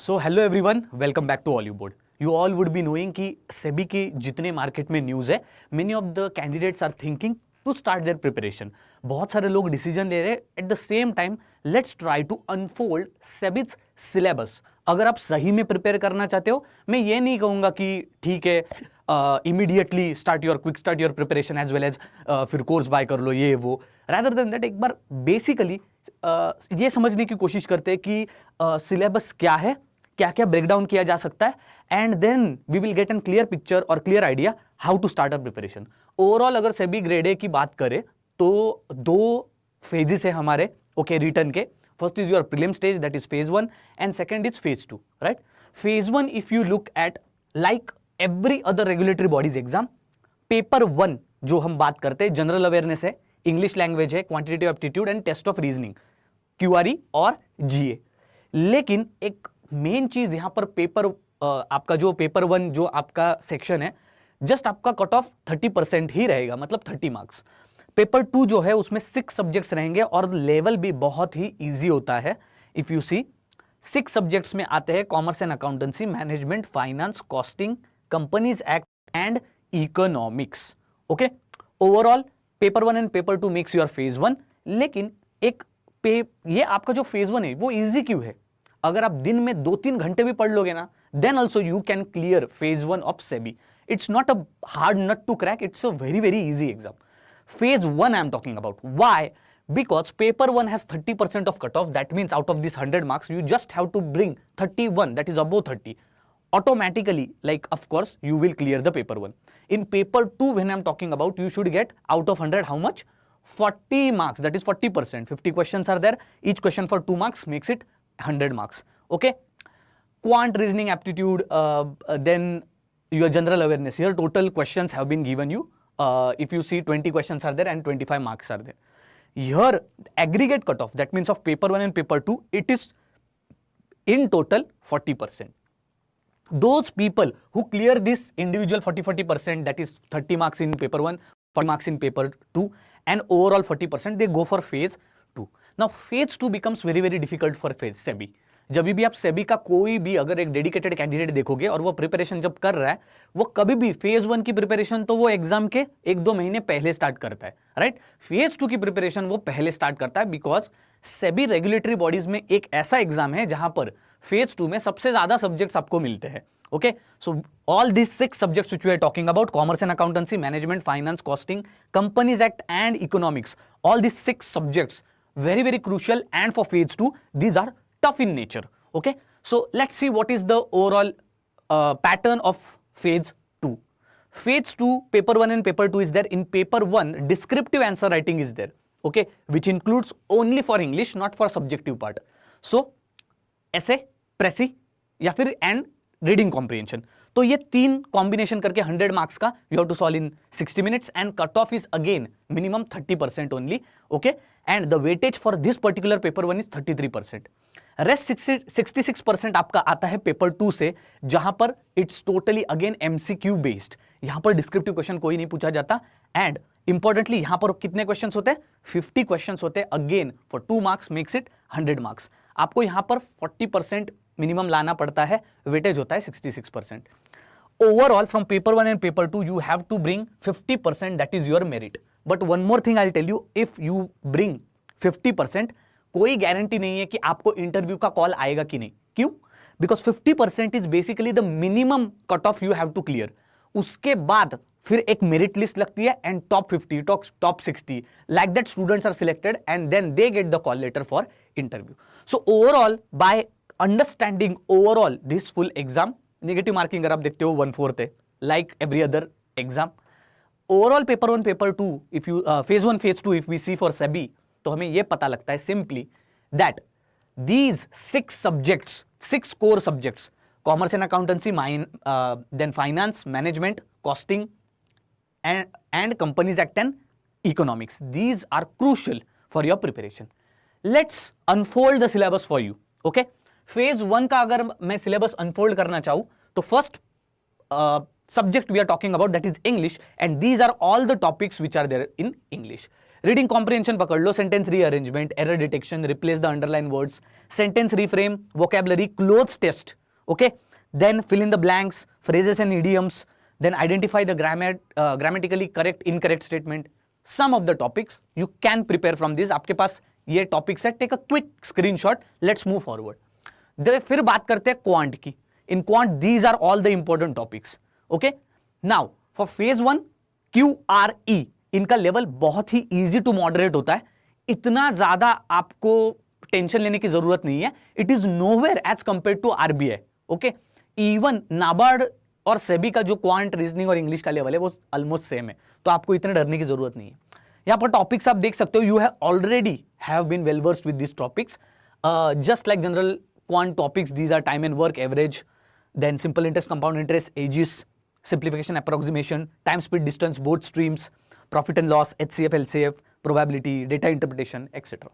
So hello everyone, welcome back to Oliveboard. You all would be knowing कि SEBI की जितने market में news है, many of the candidates are thinking to start their preparation. बहुत सारे लोग decision ले रहे हैं। At the same time let's try to unfold SEBI's syllabus. अगर आप सही में प्रिपेयर करना चाहते हो, मैं ये नहीं कहूँगा कि ठीक है immediately start your quick start your preparation as well as फिर कोर्स बाय कर लो ये वो। रैदर देन दैट एक बार बेसिकली ये समझने की कोशिश करते हैं कि सिलेबस क्या है, क्या क्या ब्रेकडाउन किया जा सकता है, and then we will get an clear picture और clear idea how to start a preparation. Overall अगर सेबी ग्रेड ए की बात करें तो दो फेजेस है हमारे, ओके, रिटर्न के। First is your prelim stage, that is phase 1, and second is phase 2, right. Phase 1 if you look at like every other regulatory bodies exam, paper 1 जो हम बात करते हैं जनरल अवेयरनेस है, इंग्लिश लैंग्वेज है, quantitative aptitude and test of reasoning, QRE और GA. लेकिन एक मेन चीज यहां पर आपका जो पेपर 1 जो आपका सेक्शन है, जस्ट आपका कट ऑफ 30% ही रहेगा, मतलब 30 मार्क्स। पेपर 2 जो है उसमें 6 सब्जेक्ट्स रहेंगे और लेवल भी बहुत ही इजी होता है। इफ यू सी 6 सब्जेक्ट्स में आते हैं commerce and accountancy, management, finance, costing, companies act and economics. Okay, overall paper 1 and paper 2 makes your phase 1। लेकिन ये आपका जो फेज 1 है वो इजी क्यों है? अगर आप दिन में 2-3 घंटे भी पढ़ लोगे ना, then also you can clear phase 1 of SEBI. It's not a hard nut to crack, it's a very very easy exam. Phase 1 I am talking about. Why? Because paper 1 has 30% of cutoff. That means out of these 100 marks, you just have to bring 31, that is above 30. Automatically, like of course, you will clear the paper 1. In paper 2, when I am talking about, you should get out of 100 how much? 40 marks, that is 40%. 50 questions are there. Each question for 2 marks makes it 100 marks. Okay? Quant reasoning aptitude, then your general awareness. Here total questions have been given you. If you see 20 questions are there and 25 marks are there. Here aggregate cutoff, that means of paper 1 and paper 2, it is in total 40%. Those people who clear this individual 40%, that is 30 marks in paper 1, 40 marks in paper 2 and overall 40%, they go for phase 2. Now phase 2 becomes very very difficult for phase SEBI. जब भी आप सेबी का कोई भी अगर एक dedicated candidate देखोगे और वो प्रिपरेशन जब कर रहा है, वो कभी भी फेज 1 की प्रिपरेशन तो वो एग्जाम के 1-2 महीने पहले स्टार्ट करता है, राइट। फेज 2 की प्रिपरेशन वो पहले स्टार्ट करता है, बिकॉज सेबी रेगुलेटरी बॉडीज में एक ऐसा एग्जाम है जहां पर फेज 2 में सबसे ज्यादा सब्जेक्ट्स आपको मिलते हैं। Okay, so all this 6 subjects which we are talking about, commerce and accountancy, management, finance, costing, companies act and economics, all this 6 subjects very very crucial, and for phase 2 these are tough in nature. Okay, so let's see what is the overall pattern of phase 2. Phase 2 paper 1 and paper 2 is there. In paper 1 descriptive answer writing is there, okay, which includes only for English, not for subjective part. So essay, presi या फिर and reading comprehension, तो ये 3 combination करके 100 marks का you have to solve in 60 minutes and cut off is again minimum 30% only. Okay, and the weightage for this particular paper 1 is 33%। Rest 66% आपका आता है paper 2 से, जहां पर it's totally again MCQ based. यहां पर डिस्क्रिप्टिव क्वेश्चन कोई नहीं पूछा जाता, एंड इंपॉर्टेंटली यहां पर कितने क्वेश्चंस होते हैं? 50 क्वेश्चंस होते हैं, again for 2 marks makes it 100 marks. आपको यहां पर 40% मिनिमम लाना पड़ता है, वेटेज होता है 66%। Overall from paper 1 and paper 2 you have to bring 50%, that is your merit. But one more thing I'll tell you, if you bring 50%, कोई guarantee नहीं है कि आपको इंटरव्यू का कॉल आएगा कि नहीं। क्यों? Because 50% is basically the minimum cut off you have to clear. उसके बाद फिर एक मेरिट लिस्ट लगती है and top 50, top 60, like that students are selected and then they get the call letter for interview. So overall by understanding overall this full exam, negative marking अगर आप देखते हो 1/4 है, like every other exam. Overall paper 1 paper 2 if you phase 1 phase 2 if we see for SEBI, तो हमें यह पता लगता है simply that these 6 subjects, 6 core subjects, commerce and accountancy, then finance, management, costing and companies act and economics, these are crucial for your preparation. Let's unfold the syllabus for you. Okay, phase 1 का अगर मैं syllabus unfold करना चाहूं तो first subject we are talking about, that is English, and these are all the topics which are there in English. Reading comprehension पकड़ लो, sentence rearrangement, error detection, replace the underline words, sentence reframe, vocabulary, cloze test, okay, then fill in the blanks, phrases and idioms, then identify the grammatically correct incorrect statement. Some of the topics you can prepare from this. आपके पास ये topics है, take a quick screenshot, let's move forward. फिर बात करते हैं quant की. In quant these are all the important topics. Okay, now for phase 1 QRE, इनका level बहुत ही इजी टू मॉडरेट होता है. इतना ज्यादा आपको टेंशन लेने की जरूरत नहीं है. It is nowhere as compare to RBI. Okay, even NABARD और सेबी का जो क्वांट, रीजनिंग और इंग्लिश का लेवल है वो ऑलमोस्ट सेम है, तो आपको इतने डरने की जरूरत नहीं है. यहाँ पर टॉपिक्स आप देख सकते हो. You have already have been well versed with this topics. Just like general quant topics, these are time and work, average, then simple interest, compound interest, ages, simplification, approximation, time, speed, distance, both streams, profit and loss, HCF, LCF, probability, data interpretation, etc.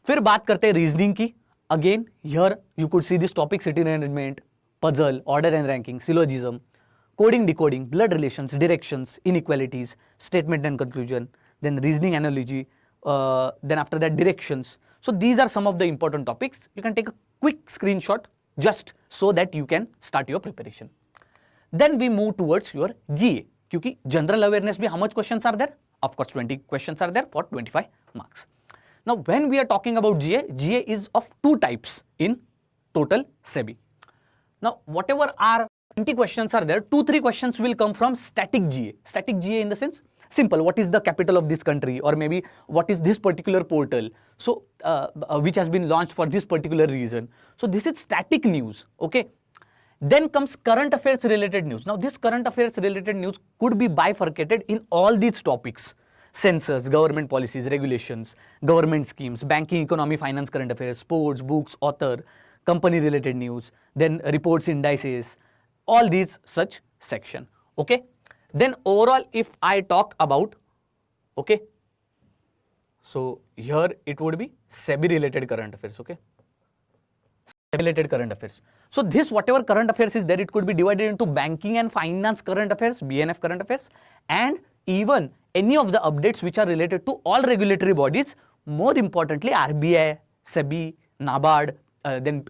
फिर बात करते हैं reasoning की. Again here you could see this topic: seating arrangement, puzzle, order and ranking, syllogism, coding, decoding, blood relations, directions, inequalities, statement and conclusion, then reasoning analogy, then after that directions. So these are some of the important topics. You can take a quick screenshot just so that you can start your preparation. Then we move towards your GA, क्योंकि general awareness भी how much questions are there? Of course 20 questions are there for 25 marks. Now when we are talking about GA, GA is of two types in total SEBI. Now whatever are 20 questions are there, 2-3 questions will come from static GA. Static GA in the sense, simple, what is the capital of this country, or maybe what is this particular portal, so which has been launched for this particular reason. So this is static news, okay. Then comes current affairs related news. Now this current affairs related news could be bifurcated in all these topics: census, government policies, regulations, government schemes, banking, economy, finance, current affairs, sports, books, author, company related news, then reports, indices, all these such section, okay. Then overall if I talk about, okay, so here it would be SEBI related current affairs, okay, related current affairs. So this whatever current affairs is there, it could be divided into banking and finance current affairs, BNF current affairs, and even any of the updates which are related to all regulatory bodies, more importantly RBI, SEBI, NABARD, then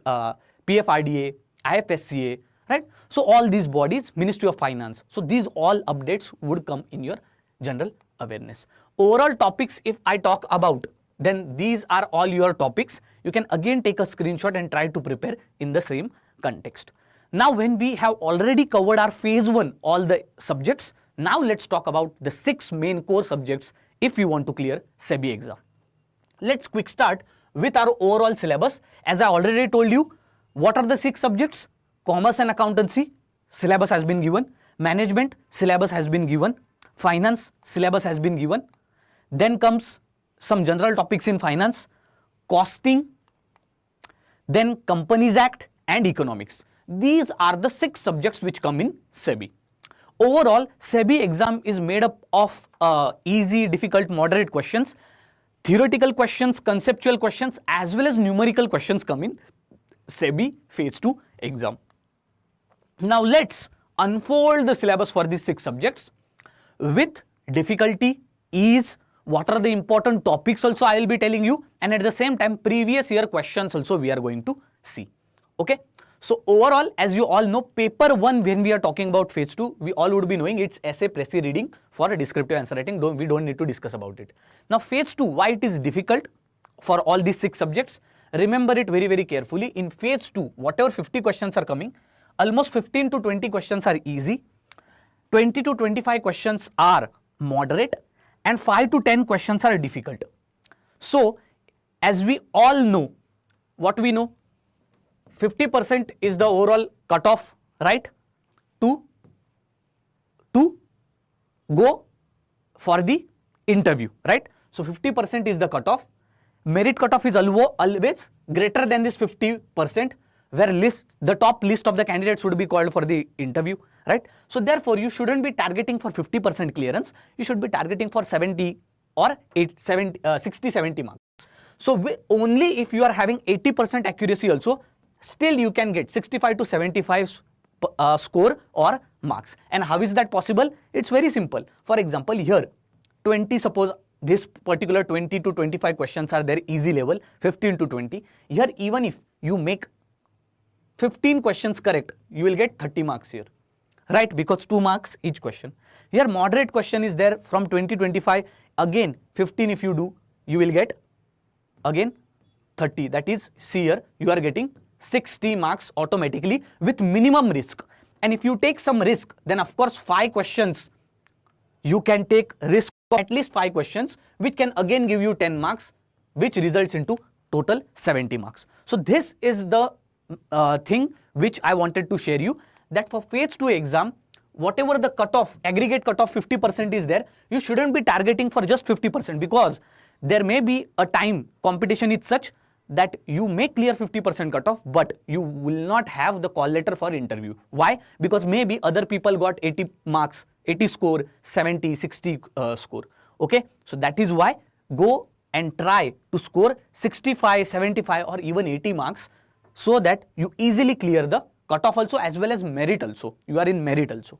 PFRDA, IFSCA, right. So all these bodies, Ministry of Finance, so these all updates would come in your general awareness. Overall topics if I talk about, then these are all your topics. You can again take a screenshot and try to prepare in the same context. Now when we have already covered our phase 1, all the subjects, now let's talk about the 6 main core subjects if you want to clear SEBI exam. Let's quick start with our overall syllabus. As I already told you, what are the 6 subjects? Commerce and accountancy, syllabus has been given. Management, syllabus has been given. Finance, syllabus has been given. Then comes some general topics in finance, costing, then Companies Act and economics. These are the 6 subjects which come in SEBI. Overall, SEBI exam is made up of easy, difficult, moderate questions, theoretical questions, conceptual questions, as well as numerical questions come in SEBI phase 2 exam. Now let's unfold the syllabus for these 6 subjects with difficulty, ease, what are the important topics also I will be telling you, and at the same time previous year questions also we are going to see, okay. So overall, as you all know, paper 1 when we are talking about phase 2, we all would be knowing it's essay, précis reading for a descriptive answer writing. We don't need to discuss about it. Now phase 2, why it is difficult for all these 6 subjects, remember it very very carefully. In phase 2, whatever 50 questions are coming, almost 15 to 20 questions are easy, 20 to 25 questions are moderate, and 5 to 10 questions are difficult. So as we all know, what we know, 50% is the overall cutoff, right, to go for the interview, right. So 50% is the cutoff. Merit cutoff is always greater than this 50%, where the top list of the candidates would be called for the interview, right. So therefore you shouldn't be targeting for 50% clearance, you should be targeting for 70 or 60, 70 marks. So only if you are having 80% accuracy also, still you can get 65 to 75 score or marks. And how is that possible? It's very simple. For example, here 20 suppose this particular 20 to 25 questions are there, easy level, 15 to 20. Here, even if you make 15 questions correct, you will get 30 marks here, right? Because 2 marks each question. Here, moderate question is there from 20 25. Again, 15 if you do, you will get again 30. That is, see here, you are getting 60 marks automatically with minimum risk. And if you take some risk, then of course 5 questions you can take risk of at least 5 questions, which can again give you 10 marks, which results into total 70 marks. So this is the thing which I wanted to share you, that for phase 2 exam, whatever the cutoff, aggregate cutoff 50% is there, you shouldn't be targeting for just 50%, because there may be a time competition is such that you may clear 50% cutoff, but you will not have the call letter for interview. Why? Because maybe other people got 80 marks, 80 score, 70, 60 score. Okay, so that is why go and try to score 65, 75 or even 80 marks, so that you easily clear the cutoff also, as well as merit also. You are in merit also.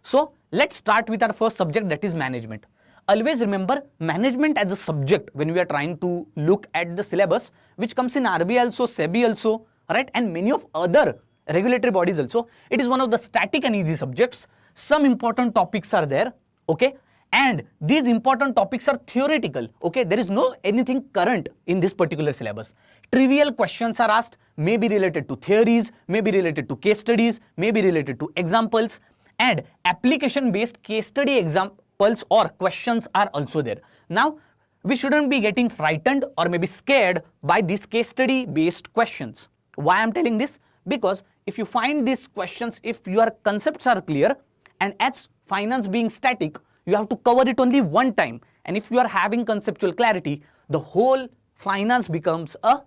So let's start with our first subject, that is management. Always remember management as a subject when we are trying to look at the syllabus, which comes in RBI also, SEBI also, right, and many of other regulatory bodies also. It is one of the static and easy subjects. Some important topics are there, okay, and these important topics are theoretical, okay. There is no anything current in this particular syllabus. Trivial questions are asked, may be related to theories, may be related to case studies, may be related to examples, and application based case study examples or questions are also there. Now, we shouldn't be getting frightened or maybe scared by these case study based questions. Why I'm telling this? Because if you find these questions, if your concepts are clear, and as finance being static, you have to cover it only one time, and if you are having conceptual clarity, the whole finance becomes a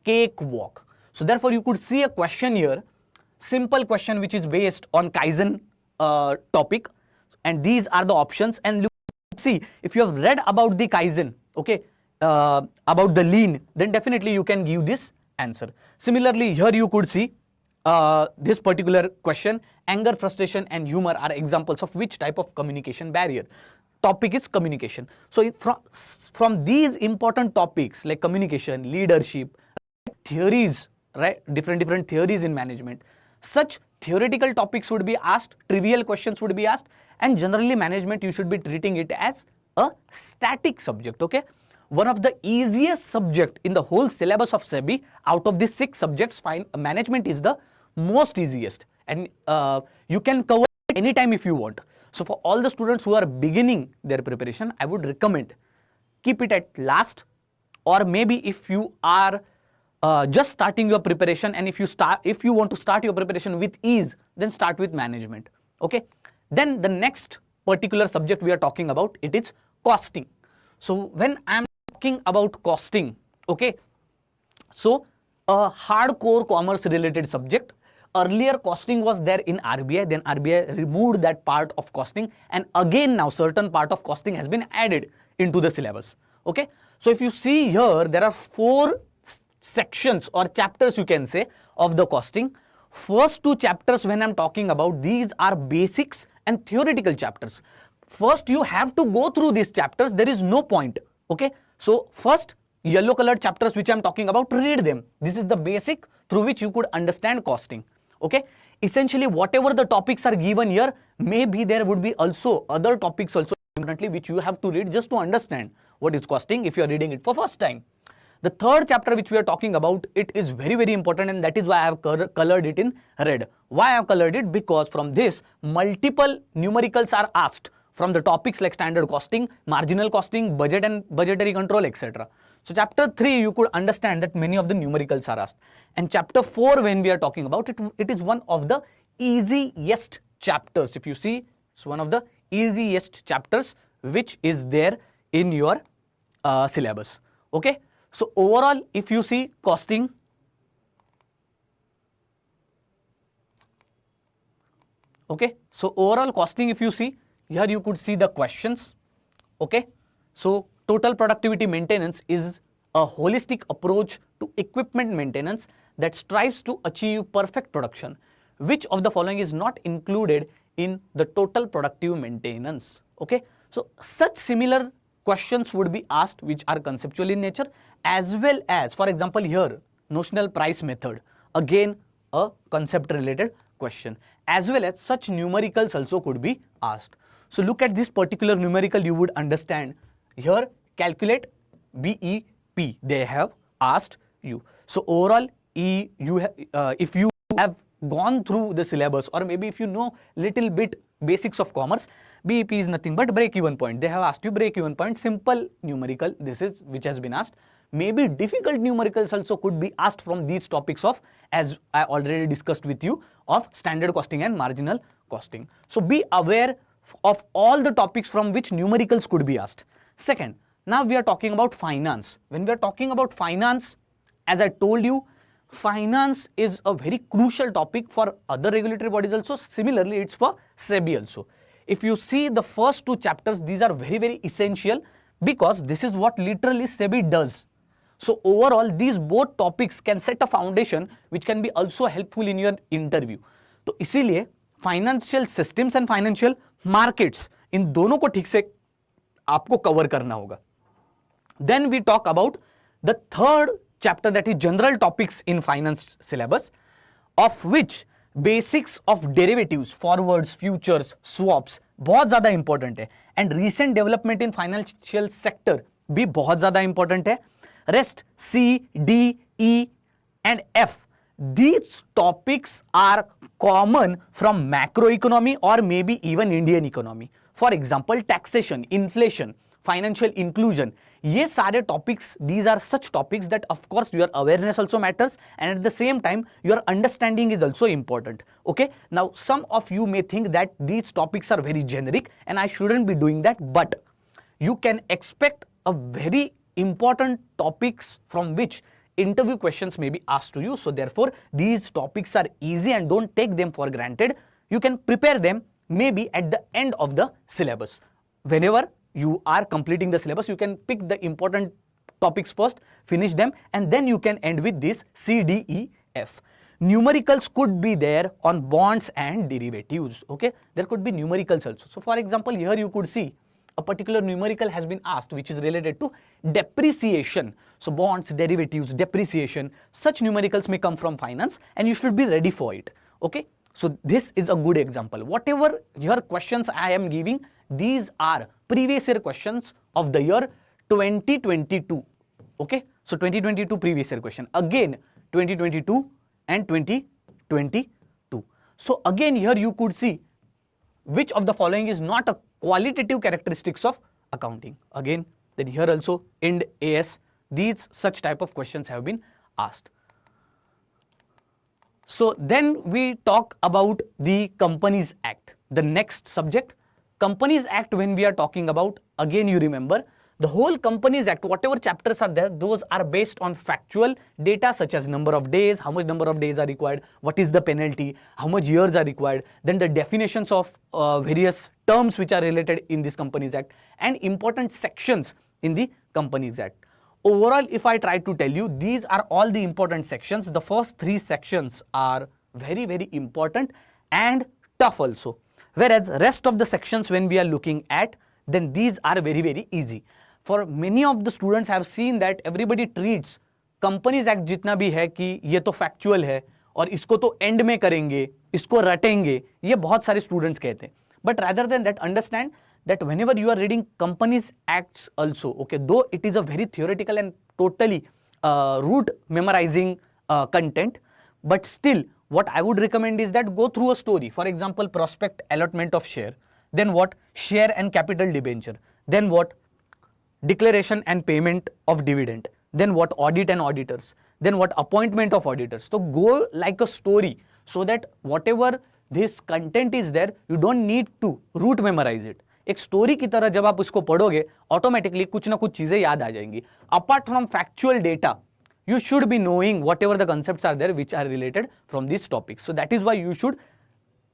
cakewalk. So therefore you could see a question here, simple question which is based on Kaizen topic, and these are the options. And look, see, if you have read about the Kaizen, okay, about the lean, then definitely you can give this answer. Similarly, here you could see this particular question, anger, frustration and humor are examples of which type of communication barrier. Topic is communication. So from these important topics like communication, leadership, theories, right, different theories in management, such theoretical topics would be asked, trivial questions would be asked, and generally management you should be treating it as a static subject, okay. One of the easiest subject in the whole syllabus of SEBI, out of these 6 subjects, management is the most easiest, and you can cover it anytime if you want. So for all the students who are beginning their preparation, I would recommend keep it at last, or maybe if you are just starting your preparation, and if you want to start your preparation with ease, then start with management, okay. Then the next particular subject we are talking about, it is costing. So when I am talking about costing, okay, so a hardcore commerce related subject. Earlier costing was there in RBI, then RBI removed that part of costing, and again now certain part of costing has been added into the syllabus, okay. So if you see here, there are 4 sections or chapters you can say of the costing. First 2 chapters when I'm talking about, these are basics and theoretical chapters. First you have to go through these chapters, there is no point, okay. So first yellow colored chapters which I'm talking about, read them. This is the basic through which you could understand costing, okay. Essentially whatever the topics are given here, maybe there would be also other topics also importantly which you have to read just to understand what is costing if you are reading it for first time. The third chapter which we are talking about, it is very important, and that is why I have colored it in red. Why I have colored it? Because from this multiple numericals are asked from the topics like standard costing, marginal costing, budget and budgetary control, etc. So chapter 3 you could understand that many of the numericals are asked, and chapter 4 when we are talking about it, it is one of the easiest chapters. If you see, it's one of the easiest chapters which is there in your syllabus, okay. So overall if you see costing, okay, so overall costing if you see, here you could see the questions, okay. So total productivity maintenance is a holistic approach to equipment maintenance that strives to achieve perfect production. Which of the following is not included in the total productive maintenance, okay. So such similar questions would be asked which are conceptual in nature, as well as, for example, here notional price method, again a concept related question, as well as such numericals also could be asked. So look at this particular numerical, you would understand here calculate BEP they have asked you. So overall if you have gone through the syllabus, or maybe if you know little bit basics of commerce, BEP is nothing but break even point. They have asked you break even point, simple numerical, this is which has been asked. Maybe difficult numericals also could be asked from these topics of, as I already discussed with you, of standard costing and marginal costing. So be aware of all the topics from which numericals could be asked. Second, now we are talking about finance. When we are talking about finance, as I told you, finance is a very crucial topic for other regulatory bodies also. Similarly, it's for SEBI also. If you see the first two chapters, these are very, very essential because this is what literally SEBI does. So overall, these both topics can set a foundation which can be also helpful in your interview. तो इसीलिए financial systems and financial markets, इन दोनों को ठीक से आपको cover करना होगा. Then we talk about the third chapter, that is general topics in finance syllabus, of which basics of derivatives, forwards, futures, swaps बहुत ज़्यादा important है, and recent development in financial sector भी बहुत ज़्यादा important है. Rest C, D, E and F, these topics are common from macroeconomy or maybe even Indian economy. For example, taxation, inflation, financial inclusion, ये सारे topics, these are such topics that of course your awareness also matters, and at the same time your understanding is also important. Okay, now some of you may think that these topics are very generic and I shouldn't be doing that, but you can expect a very important topics from which interview questions may be asked to you. So therefore these topics are easy and don't take them for granted. You can prepare them maybe at the end of the syllabus. Whenever you are completing the syllabus, you can pick the important topics first, finish them, and then you can end with this C, D, E, F. Numericals could be there on bonds and derivatives. Okay, there could be numericals also. So for example, here you could see a particular numerical has been asked which is related to depreciation. So bonds, derivatives, depreciation, such numericals may come from finance and you should be ready for it. Okay, so this is a good example. Whatever your questions I am giving, these are previous year questions of the year 2022. Okay, so 2022 previous year question, again 2022 and 2022. So again here you could see which of the following is not a qualitative characteristics of accounting. Again, then here also IND AS, these such type of questions have been asked. So then we talk about the Companies Act, the next subject. Companies Act, when we are talking about, again you remember the whole Companies Act, whatever chapters are there, those are based on factual data such as number of days, how much number of days are required, what is the penalty, how much years are required, then the definitions of various terms which are related in this Companies Act, and important sections in the Companies Act. Overall, if I try to tell you, these are all the important sections. The first three sections are very, very important and tough also. Whereas rest of the sections when we are looking at, then these are very, very easy. For many of the students I have seen that everybody treats Companies Act जितना भी है कि ये तो factual है और इसको तो end में करेंगे, इसको रटेंगे, ये बहुत सारे students कहते हैं. But rather than that, understand that whenever you are reading Companies Acts also, okay, though it is a very theoretical and totally rote memorizing content, but still what I would recommend is that go through a story. For example, prospect allotment of share, then what, share and capital debenture, then what, declaration and payment of dividend, then what, audit and auditors, then what, appointment of auditors. So go like a story so that whatever this content is there, you don't need to root memorize it. एक story की तरह जब आप उसको पढ़ोगे automatically कुछ ना कुछ चीजें याद आ जाएंगी. Apart from factual data, you should be knowing whatever the concepts are there which are related from these topics. So that is why you should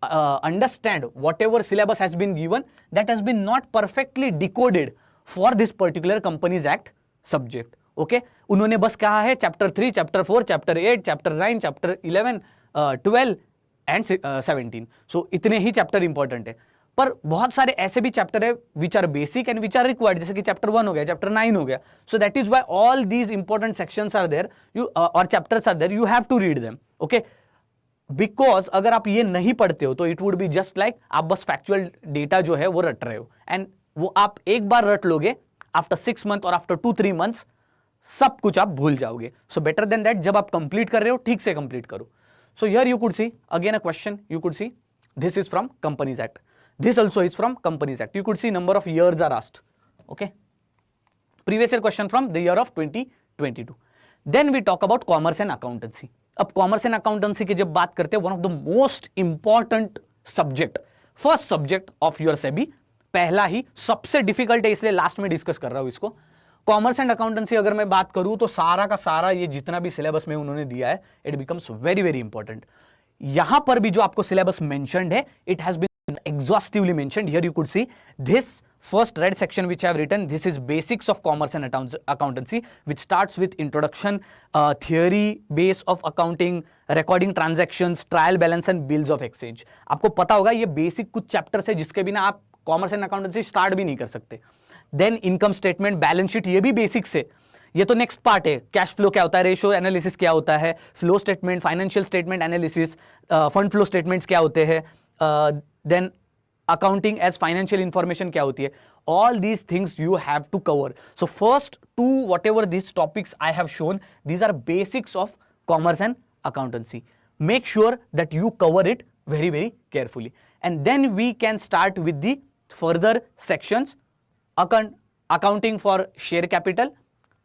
understand whatever syllabus has been given that has been not perfectly decoded for this particular Companies Act subject. Okay, उन्होंने बस कहा है chapter 3, chapter 4, chapter 8, chapter 9, chapter 11, 12 and 17. So इतने ही chapter important है. पर बहुत सारे ऐसे भी चैप्टर है which are basic and which are required, जैसे कि चैप्टर 1 हो गया, चैप्टर 9 हो गया. So that is why all these important sections are there, you और chapters are there, you have to read them. Okay, because अगर आप ये नहीं पढ़ते हो तो it would be just like आप बस फैक्चुअल डेटा जो है वो रट रहे हो, एंड वो आप एक बार रट लोगे, आफ्टर 6 मंथ और आफ्टर 2-3 मंथ्स सब कुछ आप भूल जाओगे. सो बेटर देन दैट, जब आप कंप्लीट कर रहे हो ठीक से कंप्लीट करो. So here you could see again a question, you could C this is from Companies Act, this also is from Companies Act. You could see number of years are asked. Okay, previous year question from the year of 2022. Then we talk about commerce and accountancy. अब commerce and accountancy की जब बात करते हैं, one of the most important subject, first subject of your SEBI, पहला ही सबसे difficult है, इसलिए लास्ट में डिस्कस कर रहा हूं इसको. कॉमर्स एंड अकाउंटेंसी अगर मैं बात करूं तो सारा का सारा ये जितना भी सिलेबस में उन्होंने दिया है, it becomes very very important. यहां पर भी जो आपको सिलेबस मेंशन्ड है, it has been exhaustively mentioned. Here you could see this first red section which I have written, this is basics of commerce and accountancy, which starts with introduction, theory base of accounting, recording transactions, trial balance and bills of exchange. आपको पता होगा ये basic कुछ chapters है जिसके बिना आप commerce and accountancy start भी नहीं कर सकते. Then income statement, balance sheet, ये भी बेसिक्स है, ये तो नेक्स्ट पार्ट है. कैश फ्लो क्या होता है, रेशियो एनालिसिस क्या होता है, flow statement, financial statement analysis, fund flow statements क्या होते हैं, then accounting as financial information क्या होती है. All these things you have to cover. So first two whatever these topics I have shown, these are basics of commerce and accountancy. Make sure that you cover it very very carefully, and then we can start with the further sections. Accounting for share capital,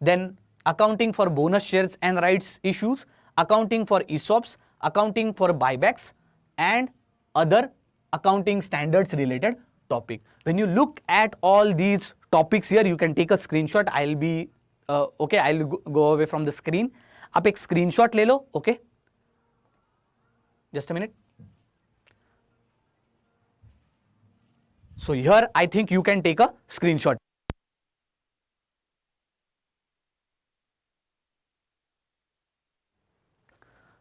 then accounting for bonus shares and rights issues, accounting for ESOPs, accounting for buybacks and other accounting standards related topic. When you look at all these topics here, you can take a screenshot. I'll be okay, I'll go away from the screen. आप एक screenshot ले लो. Okay, just a minute. So here I think you can take a screenshot.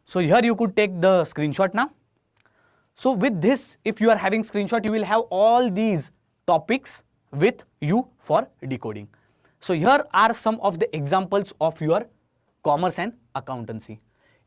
So here you could take the screenshot now. So with this, if you are having screenshot, you will have all these topics with you for decoding. So here are some of the examples of your commerce and accountancy.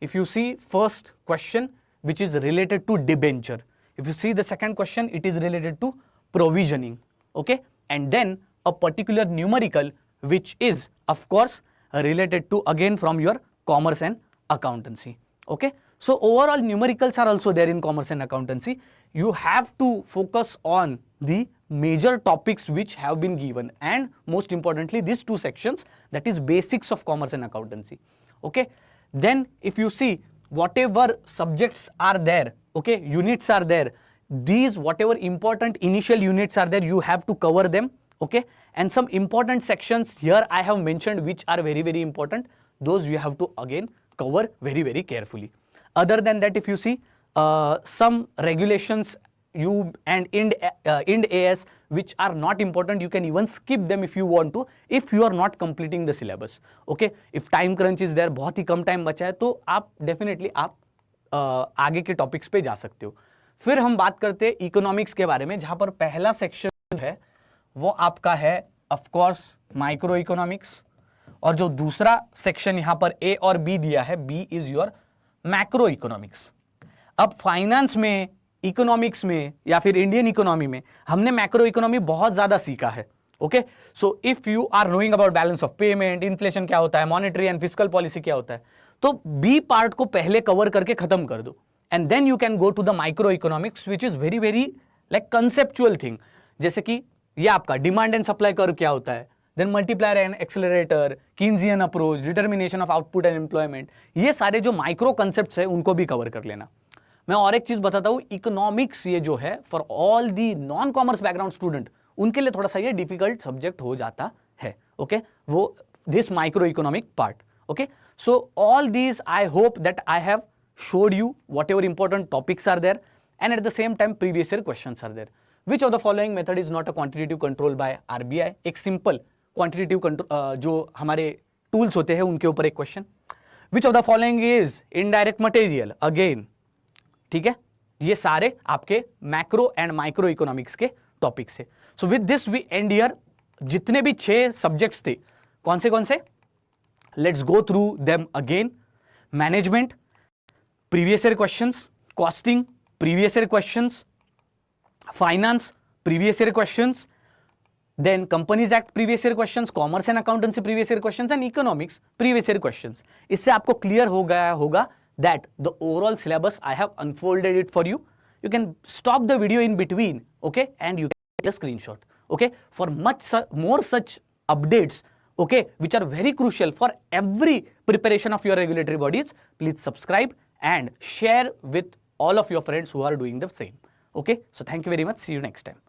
If you see first question, which is related to debenture. If you see the second question, it is related to provisioning. Okay, and then a particular numerical, which is of course related to again from your commerce and accountancy. Okay. So overall numericals are also there in commerce and accountancy. You have to focus on the major topics which have been given, and most importantly these two sections, that is basics of commerce and accountancy. Okay, then if you see whatever subjects are there, okay, units are there, these whatever important initial units are there, you have to cover them. Okay, and some important sections here I have mentioned which are very very important, those you have to again cover very very carefully. Other than that, if you see some regulations you and Ind AS which are not important, you can even skip them if you want to, if you are not completing the syllabus. Okay, if time crunch is there, बहुत ही कम time बचा है, तो आप definitely आप आगे के topics पे जा सकते हो. फिर हम बात करते हैं इकोनॉमिक्स के बारे में, जहां पर पहला सेक्शन है वो आपका है ऑफ कोर्स माइक्रो इकोनॉमिक्स, और जो दूसरा सेक्शन यहां पर ए और बी दिया है, B is your macro economics. अब फाइनेंस में, इकोनॉमिक्स में या फिर इंडियन इकोनॉमी में हमने मैक्रो इकोनॉमी बहुत ज्यादा सीखा है. Okay, so if you are knowing about balance of payment, inflation क्या होता है, मॉनेटरी एंड फिस्कल पॉलिसी क्या होता है, तो बी पार्ट को पहले कवर करके खत्म कर दो, and then you can go to the micro economics which is very very like conceptual thing. जैसे कि ये आपका डिमांड एंड सप्लाई कर्व क्या होता है, then multiplier and accelerator, Keynesian approach, determination of output and employment, ये सारे जो माइक्रो कंसेप्ट्स है उनको भी कवर कर लेना. मैं और एक चीज बताता हूं, इकोनॉमिक्स ये जो है for all the non commerce background student, उनके लिए थोड़ा सा ये डिफिकल्ट सब्जेक्ट हो जाता है. ओके, वो this micro economic part. Okay, so all these I hope that I have showed you whatever important topics are there, and at the same time previous year questions are there. Which of the following method is not a quantitative control by RBI? एक simple quantitative control जो हमारे tools होते हैं उनके ऊपर एक question. Which of the following is indirect material? Again, ठीक है, ये सारे आपके मैक्रो एंड माइक्रो इकोनॉमिक्स के टॉपिक से। So with this we end here. जितने भी 6 सब्जेक्ट्स थे, कौन से, let's go through them again. Management, previous year questions, costing, previous year questions, finance, previous year questions, then companies act previous year questions, commerce and accountancy previous year questions, and economics previous year questions। इससे आपको clear हो गया होगा that the overall syllabus I have unfolded it for you. You can stop the video in between, okay, and you can take a screenshot, okay, for much more such updates, okay, which are very crucial for every preparation of your regulatory bodies. Please subscribe and share with all of your friends who are doing the same, okay. So thank you very much, see you next time.